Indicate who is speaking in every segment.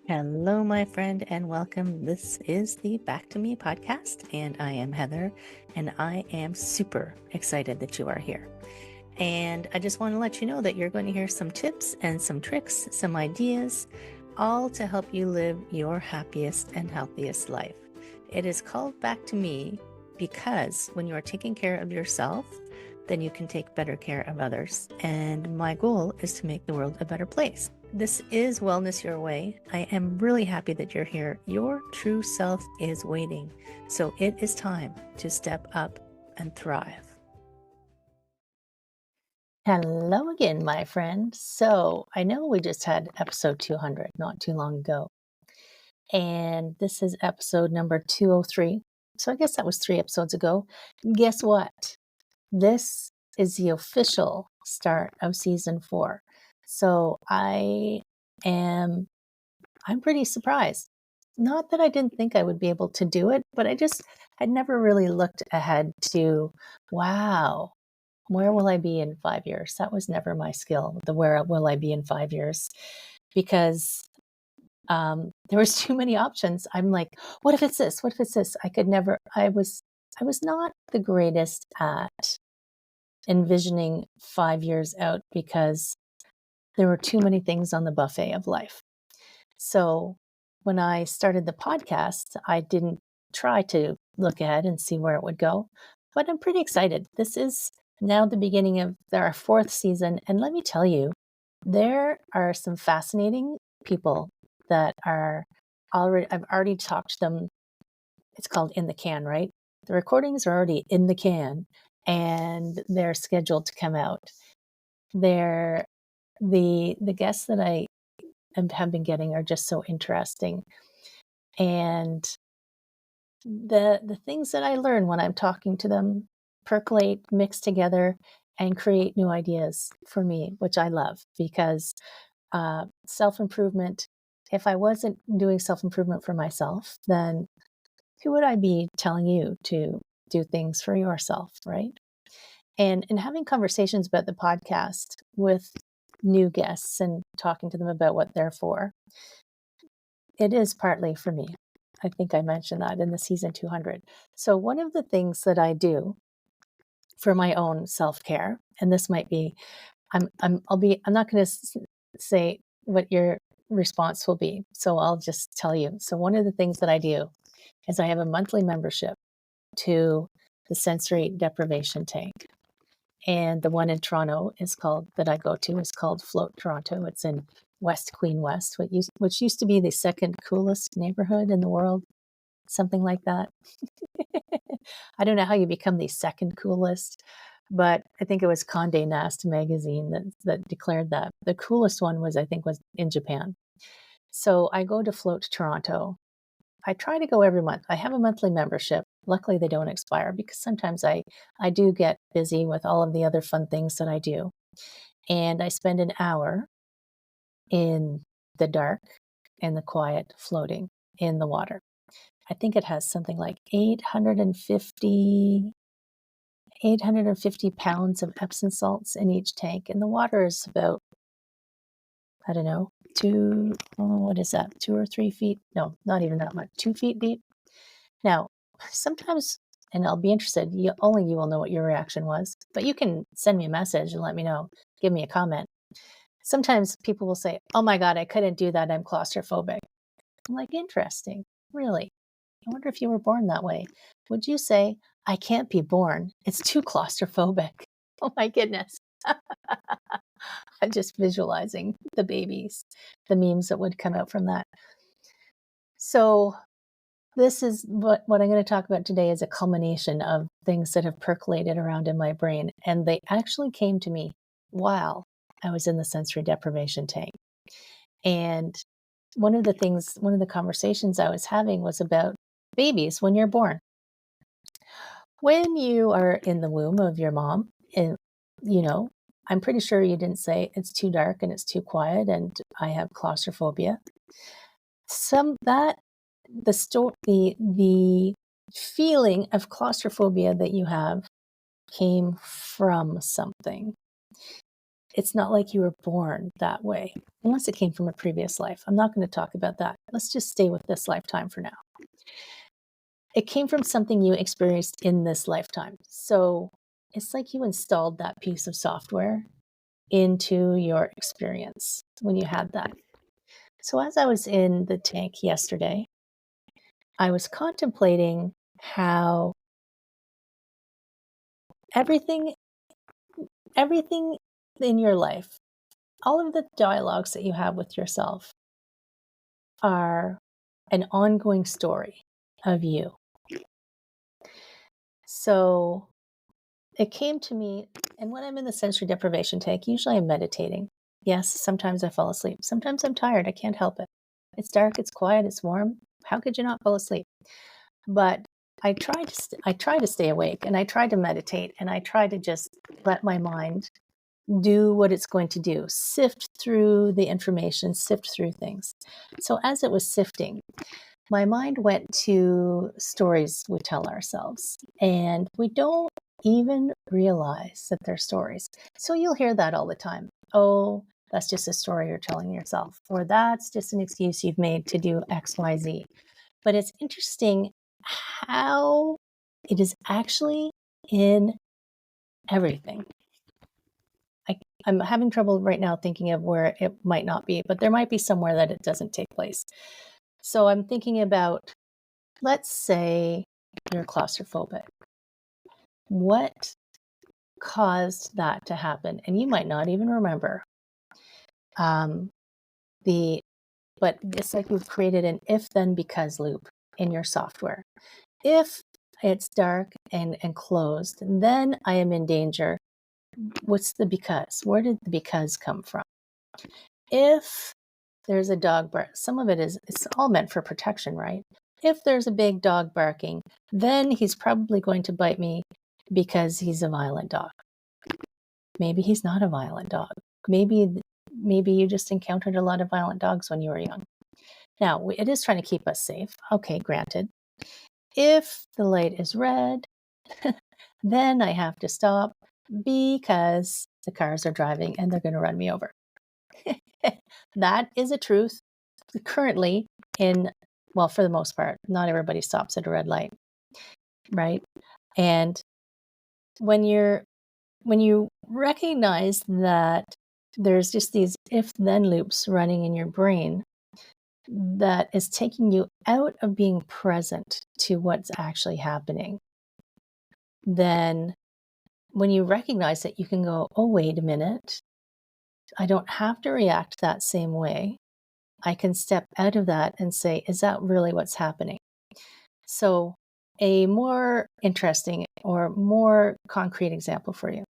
Speaker 1: Hello, my friend, and welcome. This is the Back to Me podcast, and I am Heather, and I am super excited that you are here. And I just want to let you know that you're going to hear some tips and some tricks, some ideas, all to help you live your happiest and healthiest life. It is called Back to Me because when you are taking care of yourself, then you can take better care of others. And my goal is to make the world a better place. This is Wellness Your Way. I am really happy that you're here. Your true self is waiting. So it is time to step up and thrive. Hello again, my friend. So I know we just had episode 200 not too long ago. And this is episode number 203. So I guess that was 3 episodes ago. Guess what? This is the official start of season 4. So I'm pretty surprised. Not that I didn't think I would be able to do it, but I'd never really looked ahead to, wow, where will I be in 5 years? That was never my skill, the where will I be in 5 years, because there was too many options. I'm like, what if it's this? What if it's this? I was not the greatest at envisioning 5 years out because there were too many things on the buffet of life. So when I started the podcast, I didn't try to look ahead and see where it would go, but I'm pretty excited. This is now the beginning of our 4th season. And let me tell you, there are some fascinating people that I've already talked to them. It's called In the Can, right? The recordings are already in the can and they're scheduled to come out. The guests that I have been getting are just so interesting. And the things that I learn when I'm talking to them percolate, mix together, and create new ideas for me, which I love because self-improvement, if I wasn't doing self-improvement for myself, then who would I be telling you to do things for yourself, right? And having conversations about the podcast with new guests and talking to them about what they're for, it is partly for me. I think I mentioned that in the season 200. So one of the things that I do for my own self-care, and this might be, I'm not going to say what your response will be. So I'll just tell you. So one of the things that I do is I have a monthly membership to the sensory deprivation tank. And the one in Toronto that I go to is called Float Toronto. It's in West Queen West, which used to be the second coolest neighborhood in the world, something like that. I don't know how you become the second coolest, but I think it was Condé Nast magazine that declared that. The coolest one was in Japan. So I go to Float Toronto. I try to go every month. I have a monthly membership. Luckily, they don't expire because sometimes I do get busy with all of the other fun things that I do. And I spend an hour in the dark and the quiet floating in the water. I think it has something like 850 pounds of Epsom salts in each tank. And the water is about, I don't know, 2 or 3 feet? No, not even that much, 2 feet deep. Now, sometimes, and I'll be interested, only you will know what your reaction was, but you can send me a message and let me know, give me a comment. Sometimes people will say, oh my God, I couldn't do that. I'm claustrophobic. I'm like, interesting. Really? I wonder if you were born that way. Would you say, I can't be born? It's too claustrophobic. Oh my goodness. I'm just visualizing the babies, the memes that would come out from that. So this is what I'm going to talk about today is a culmination of things that have percolated around in my brain. And they actually came to me while I was in the sensory deprivation tank. And one of the conversations I was having was about babies when you're born. When you are in the womb of your mom, and I'm pretty sure you didn't say it's too dark and it's too quiet and I have claustrophobia. The feeling of claustrophobia that you have came from something. it's not like you were born that way, unless it came from a previous life. I'm not going to talk about that. Let's just stay with this lifetime for now. It came from something you experienced in this lifetime. So it's like you installed that piece of software into your experience when you had that. So as I was in the tank yesterday, I was contemplating how everything in your life, all of the dialogues that you have with yourself are an ongoing story of you. So it came to me, and when I'm in the sensory deprivation tank, usually I'm meditating. Yes, sometimes I fall asleep. Sometimes I'm tired. I can't help it. It's dark, it's quiet, it's warm. How could you not fall asleep? But I try to stay awake, and I try to meditate, and I try to just let my mind do what it's going to do, sift through the information, sift through things. So as it was sifting, my mind went to stories we tell ourselves, and we don't even realize that they're stories. So you'll hear that all the time. Oh, that's just a story you're telling yourself, or that's just an excuse you've made to do XYZ. But it's interesting how it is actually in everything. I'm having trouble right now thinking of where it might not be, but there might be somewhere that it doesn't take place. So I'm thinking about, let's say you're claustrophobic. What caused that to happen? And you might not even remember. But it's like we've created an if then because loop in your software. If it's dark and closed, then I am in danger. What's the because? Where did the because come from? If there's a dog bark, some of it's all meant for protection, right? If there's a big dog barking, then he's probably going to bite me because he's a violent dog. Maybe he's not a violent dog. Maybe you just encountered a lot of violent dogs when you were young. Now, it is trying to keep us safe. Okay, granted. If the light is red, then I have to stop because the cars are driving and they're going to run me over. That is a truth currently for the most part. Not everybody stops at a red light, right? And when you recognize that there's just these if-then loops running in your brain that is taking you out of being present to what's actually happening, then when you recognize it, you can go, oh, wait a minute. I don't have to react that same way. I can step out of that and say, is that really what's happening? So a more interesting or more concrete example for you.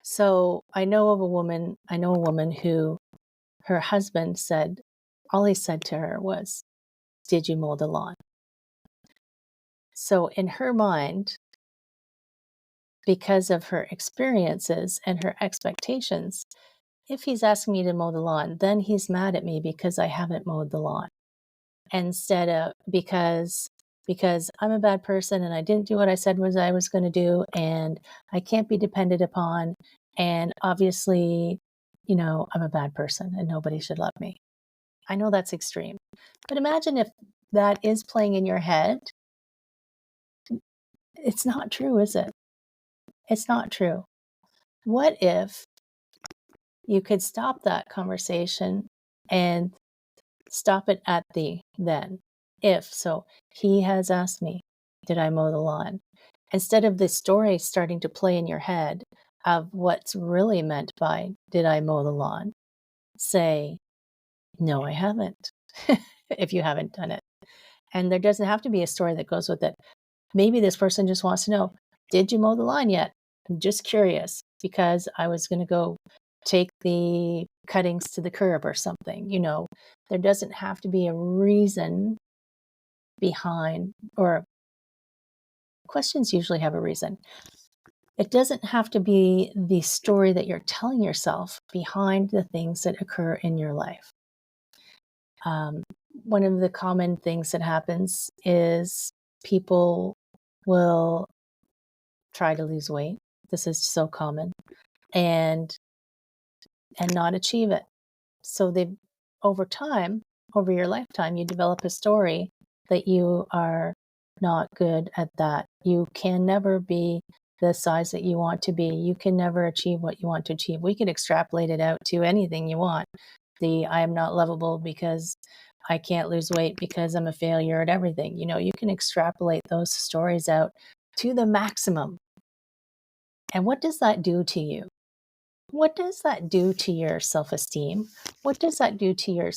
Speaker 1: So I know a woman who her husband said, all he said to her was, did you mow the lawn? So in her mind, because of her experiences and her expectations, if he's asking me to mow the lawn, then he's mad at me because I haven't mowed the lawn. Instead of because I'm a bad person and I didn't do what I said I was going to do, and I can't be depended upon, and obviously, I'm a bad person and nobody should love me. I know that's extreme, but imagine if that is playing in your head. It's not true, is it? It's not true. What if you could stop that conversation and stop it at the then? If so, he has asked me, did I mow the lawn? Instead of the story starting to play in your head of what's really meant by did I mow the lawn, say, no, I haven't, if you haven't done it. And there doesn't have to be a story that goes with it. Maybe this person just wants to know, did you mow the lawn yet? I'm just curious because I was going to go take the cuttings to the curb or something. There doesn't have to be a reason behind, or questions usually have a reason. It doesn't have to be the story that you're telling yourself behind the things that occur in your life. One of the common things that happens is people will try to lose weight. This is so common. And and not achieve it. So they, over time, over your lifetime, you develop a story that you are not good at that. You can never be the size that you want to be. You can never achieve what you want to achieve. We could extrapolate it out to anything you want. I am not lovable because I can't lose weight because I'm a failure at everything. You can extrapolate those stories out to the maximum. And what does that do to you? What does that do to your self-esteem? What does that do to your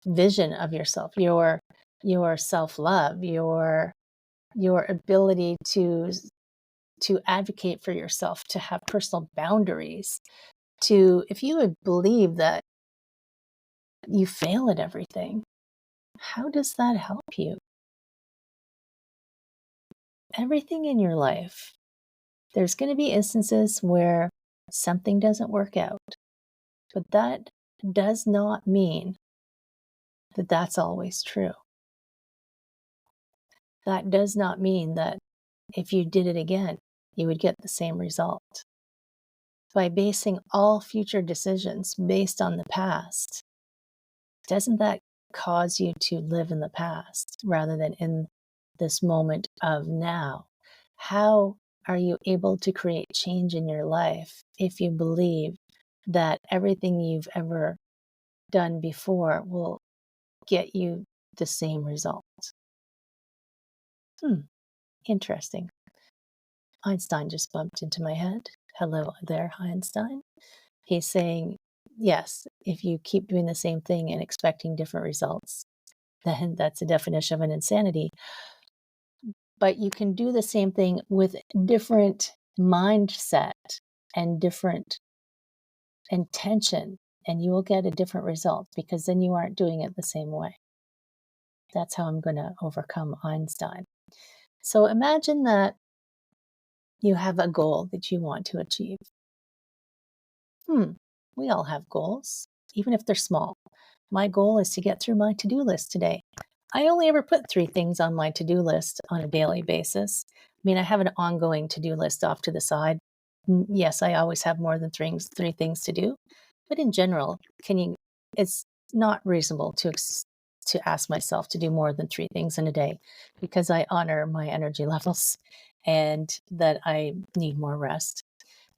Speaker 1: vision of yourself, your self-love, your ability to advocate for yourself, to have personal boundaries, if you would believe that you fail at everything, how does that help you? Everything in your life, there's going to be instances where something doesn't work out, but that does not mean that that's always true. That does not mean that if you did it again, you would get the same result. By basing all future decisions based on the past, doesn't that cause you to live in the past rather than in this moment of now? How are you able to create change in your life if you believe that everything you've ever done before will get you the same result? Interesting. Einstein just bumped into my head. Hello there, Einstein. He's saying, yes, if you keep doing the same thing and expecting different results, then that's a definition of an insanity. But you can do the same thing with different mindset and different intention, and you will get a different result because then you aren't doing it the same way. That's how I'm going to overcome Einstein. So imagine that you have a goal that you want to achieve. We all have goals, even if they're small. My goal is to get through my to-do list today. I only ever put 3 things on my to-do list on a daily basis. I mean, I have an ongoing to-do list off to the side. Yes, I always have more than 3 things to do. But in general, it's not reasonable to ask myself to do more than 3 things in a day because I honor my energy levels and that I need more rest.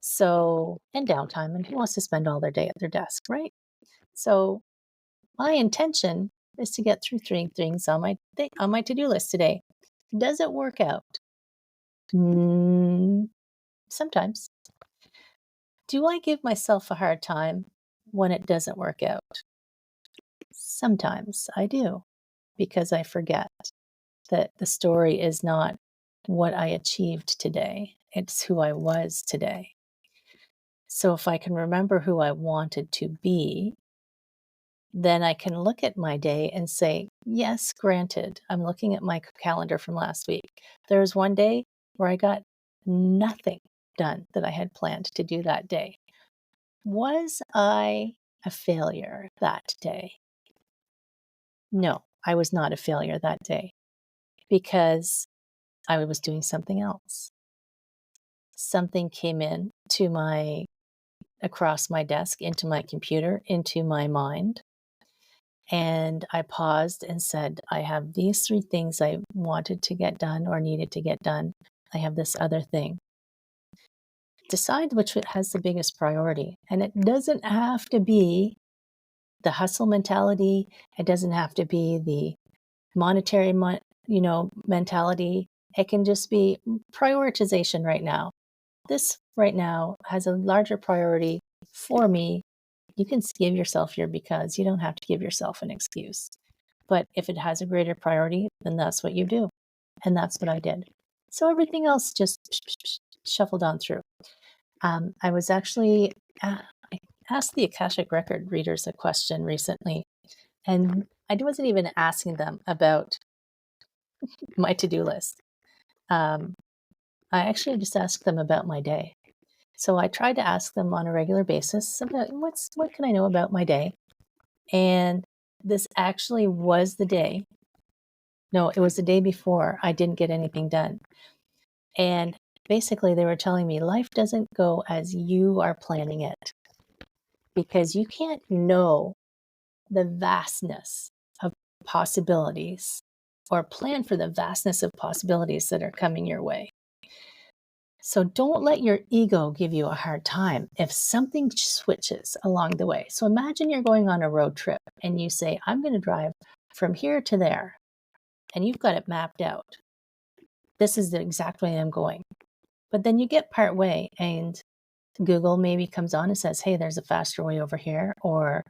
Speaker 1: So, and downtime, and who wants to spend all their day at their desk, right? So my intention is to get through 3 things on my to-do list today. Does it work out? Sometimes. Do I give myself a hard time when it doesn't work out? Sometimes I do, because I forget that the story is not what I achieved today. It's who I was today. So if I can remember who I wanted to be, then I can look at my day and say, yes, granted, I'm looking at my calendar from last week. There was one day where I got nothing done that I had planned to do that day. Was I a failure that day? No, I was not a failure that day because I was doing something else. Something came in across my desk, into my computer, into my mind. And I paused and said, I have these 3 things I wanted to get done or needed to get done. I have this other thing. Decide which has the biggest priority. And it doesn't have to be the hustle mentality. It doesn't have to be the monetary, mentality. It can just be prioritization right now. This right now has a larger priority for me. You can give yourself your because. You don't have to give yourself an excuse. But if it has a greater priority, then that's what you do. And that's what I did. So everything else just shuffled on through. I was actually, I asked the Akashic Record readers a question recently, and I wasn't even asking them about my to-do list. I actually just asked them about my day. So I tried to ask them on a regular basis about what can I know about my day? And this actually was the day. No, it was the day before I didn't get anything done. And basically they were telling me life doesn't go as you are planning it, because you can't know the vastness of possibilities or plan for the vastness of possibilities that are coming your way. So don't let your ego give you a hard time if something switches along the way. So imagine you're going on a road trip and you say, I'm going to drive from here to there, and you've got it mapped out. This is the exact way I'm going. But then you get part way and Google maybe comes on and says, hey, there's a faster way over here, or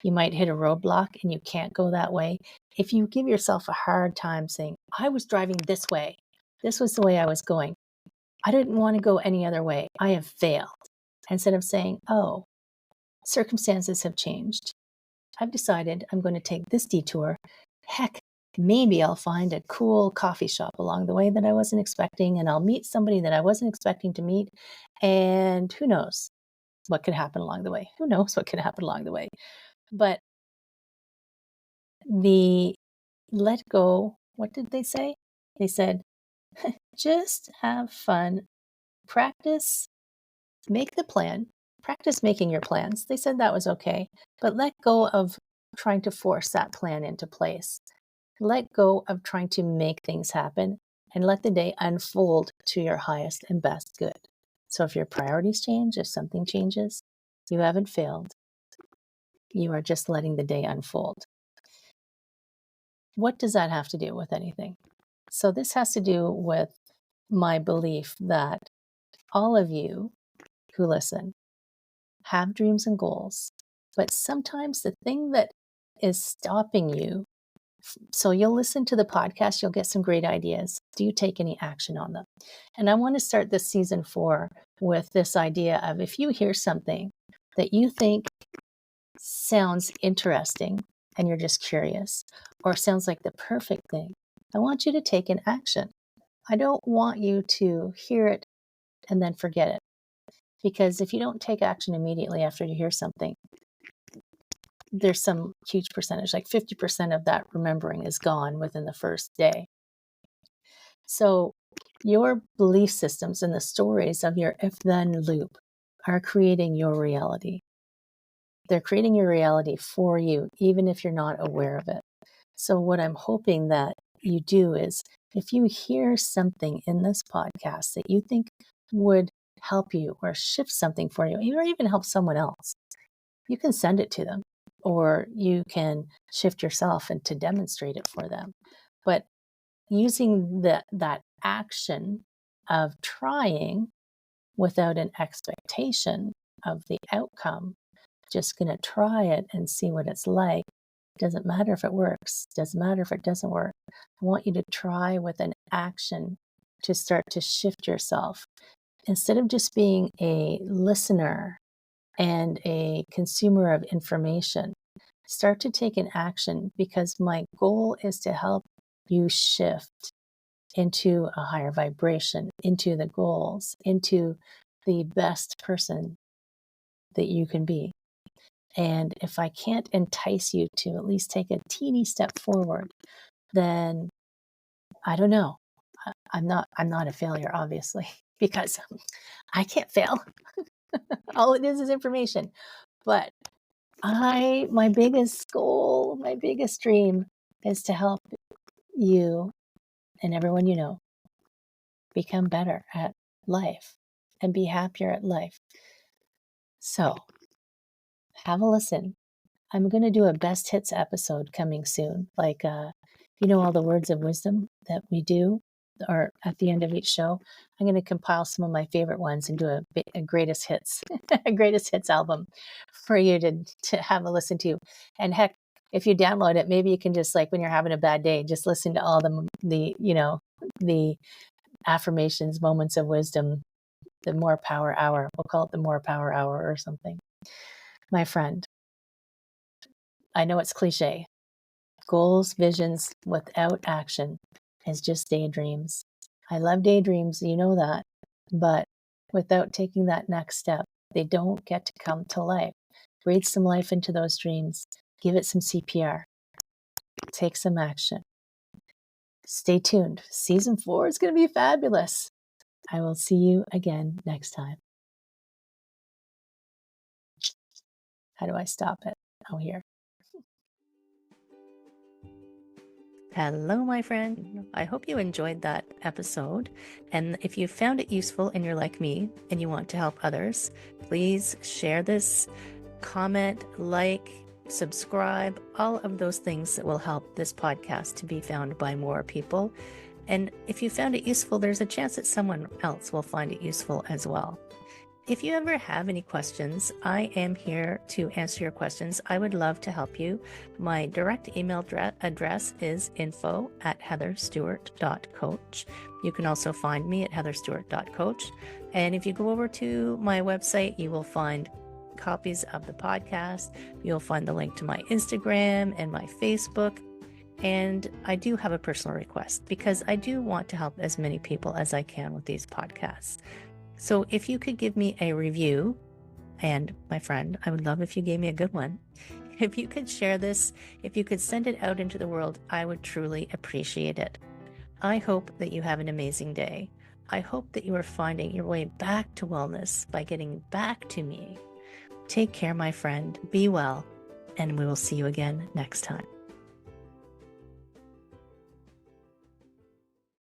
Speaker 1: you might hit a roadblock and you can't go that way. If you give yourself a hard time saying, I was driving this way, this was the way I was going, I didn't want to go any other way, I have failed. Instead of saying, oh, circumstances have changed, I've decided I'm going to take this detour. Heck, maybe I'll find a cool coffee shop along the way that I wasn't expecting, and I'll meet somebody that I wasn't expecting to meet. And who knows what could happen along the way? Who knows what could happen along the way? But the let go, what did they say? They said, just have fun, practice, make the plan, practice making your plans. They said that was okay, but let go of trying to force that plan into place. Let go of trying to make things happen and let the day unfold to your highest and best good. So if your priorities change, if something changes, you haven't failed. You are just letting the day unfold. What does that have to do with anything? So this has to do with my belief that all of you who listen have dreams and goals, but sometimes the thing that is stopping you, so you'll listen to the podcast, you'll get some great ideas. Do you take any action on them? And I want to start this season 4 with this idea of, if you hear something that you think sounds interesting and you're just curious, or sounds like the perfect thing, I want you to take an action. I don't want you to hear it and then forget it. Because if you don't take action immediately after you hear something, there's some huge percentage, like 50% of that remembering is gone within the first day. So your belief systems and the stories of your if-then loop are creating your reality. They're creating your reality for you, even if you're not aware of it. So what I'm hoping that you do is, if you hear something in this podcast that you think would help you or shift something for you, or even help someone else, you can send it to them, or you can shift yourself and to demonstrate it for them. But using that action of trying without an expectation of the outcome, just going to try it and see what it's like. Doesn't matter if it works, doesn't matter if it doesn't work. I want you to try with an action to start to shift yourself. Instead of just being a listener and a consumer of information, start to take an action, because my goal is to help you shift into a higher vibration, into the goals, into the best person that you can be. And if I can't entice you to at least take a teeny step forward, then I don't know. I'm not a failure, obviously, because I can't fail. All it is information. But my biggest goal, my biggest dream is to help you and everyone you know become better at life and be happier at life. So have a listen. I'm going to do a best hits episode coming soon. Like, all the words of wisdom that we do, or at the end of each show, I'm going to compile some of my favorite ones and do a greatest hits, a greatest hits album for you to have a listen to. And heck, if you download it, maybe you can just, like, when you're having a bad day, just listen to all the affirmations, moments of wisdom, the More Power Hour. We'll call it the More Power Hour or something. My friend, I know it's cliche. Goals, visions without action is just daydreams. I love daydreams, you know that. But without taking that next step, they don't get to come to life. Breathe some life into those dreams. Give it some CPR. Take some action. Stay tuned. Season 4 is going to be fabulous. I will see you again next time. How do I stop it? Oh, here. Hello, my friend. I hope you enjoyed that episode. And if you found it useful and you're like me and you want to help others, please share this, comment, like, subscribe, all of those things that will help this podcast to be found by more people. And if you found it useful, there's a chance that someone else will find it useful as well. If you ever have any questions, I am here to answer your questions. I would love to help you. My direct email address is info@heatherstewart.coach. You can also find me at heatherstewart.coach. And if you go over to my website, you will find copies of the podcast. You'll find the link to my Instagram and my Facebook. And I do have a personal request because I do want to help as many people as I can with these podcasts. So if you could give me a review, and my friend, I would love if you gave me a good one. If you could share this, if you could send it out into the world, I would truly appreciate it. I hope that you have an amazing day. I hope that you are finding your way back to wellness by getting back to me. Take care, my friend. Be well, and we will see you again next time.